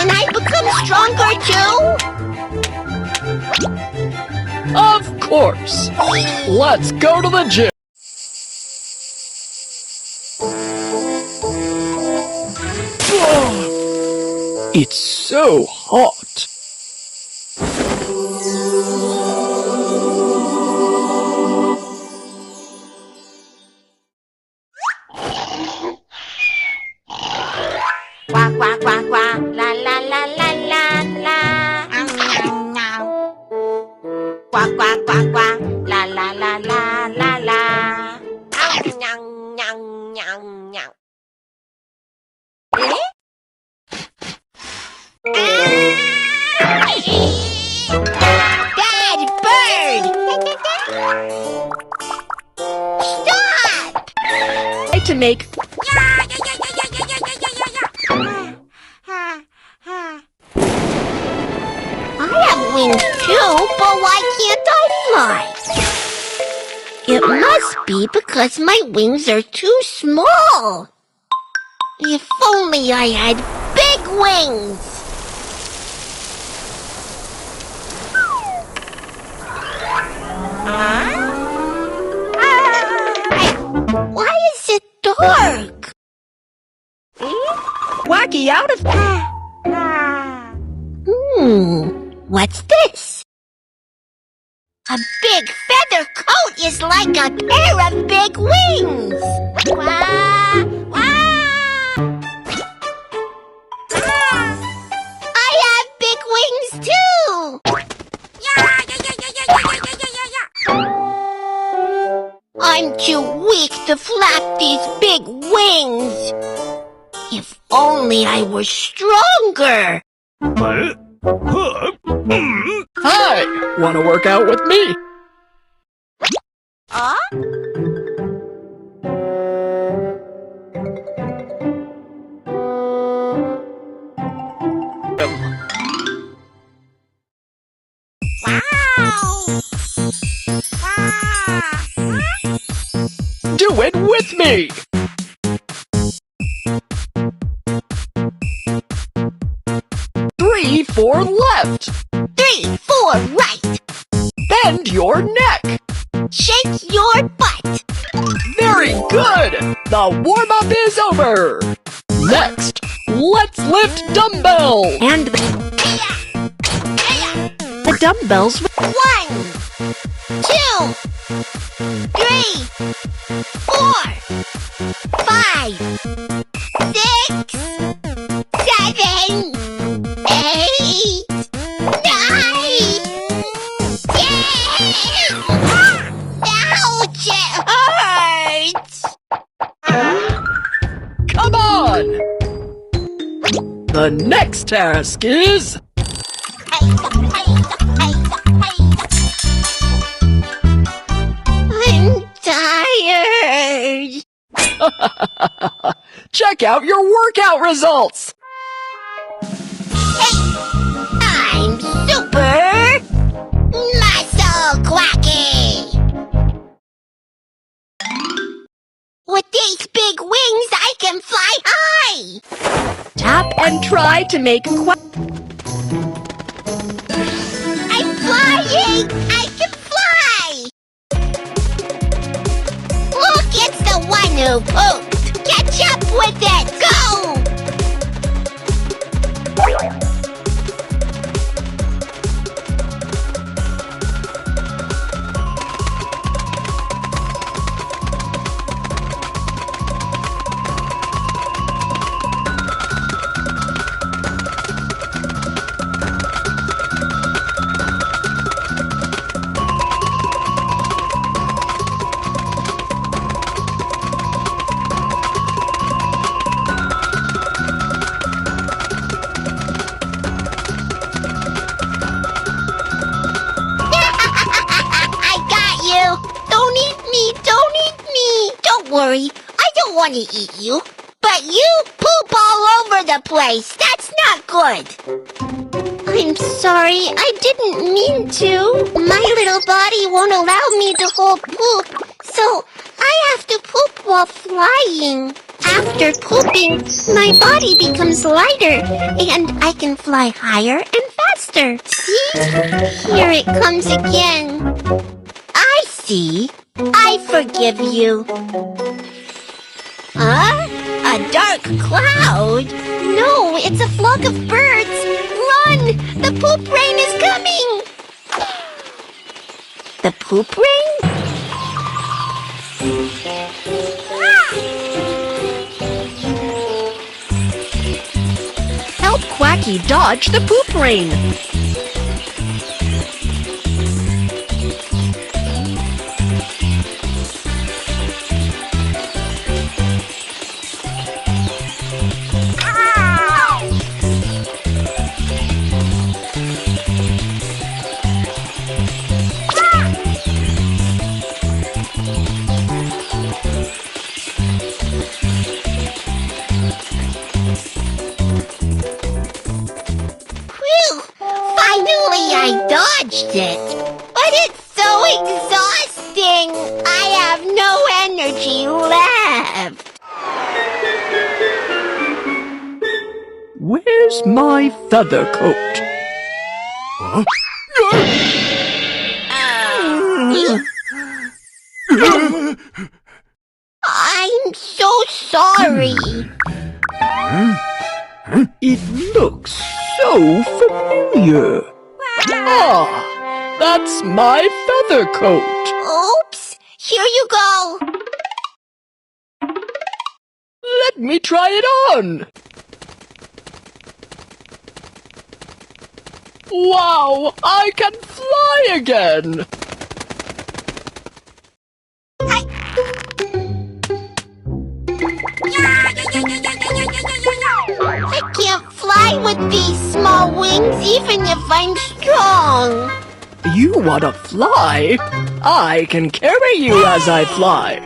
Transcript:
Can I become stronger too? Of course! Let's go to the gym! It's so hot! Quack, quack, quack, quack, la la la la la la. Quack, quack, quack, quack, la la la la la la. Nyang, nyang, nyang, nyang. Bad bird! Stop! To make I have wings too, but why can't I fly? It must be because my wings are too small. If only I had big wings. Why is it dark? Wacky out of What's this? A big feather coat is like a pair of big wings. Wah, wah. I have big wings too. I'm too weak to flap these big wings. If only I were stronger. Hi! Wanna work out with me? Do it with me! 3, 4 left! 3, 4 right. Bend your neck! Shake your butt. Very good! The warm-up is over! Next, let's lift dumbbells! And the dumbbells... 1, 2, 3, 4, 5, 6, 7, 8, 9, 10. Ouch, it hurts. Come on! The next task is... I'm tired. Check out your workout results! I'm super muscle quacky. With these big wings, I can fly high. Tap and try to make I'm flying. I can fly. Look, it's the one who pooped. Catch up with it. Go. Worry, I don't want to eat you. But you poop all over the place. That's not good. I'm sorry, I didn't mean to. My little body won't allow me to hold poop, so I have to poop while flying. After pooping, my body becomes lighter and I can fly higher and faster. See? Here it comes again. I see. I forgive you. Huh? A dark cloud? No, it's a flock of birds. Run! The poop rain is coming! The poop rain? Help Quacky dodge the poop rain. Finally, I dodged it. But it's so exhausting. I have no energy left. Where's my feather coat? Huh? I'm so sorry. It looks so familiar. Ah, that's my feather coat. Oops, here you go. Let me try it on. Wow, I can fly again. I can't fly with these small wings even if I'm strong. You want to fly? I can carry you as I fly.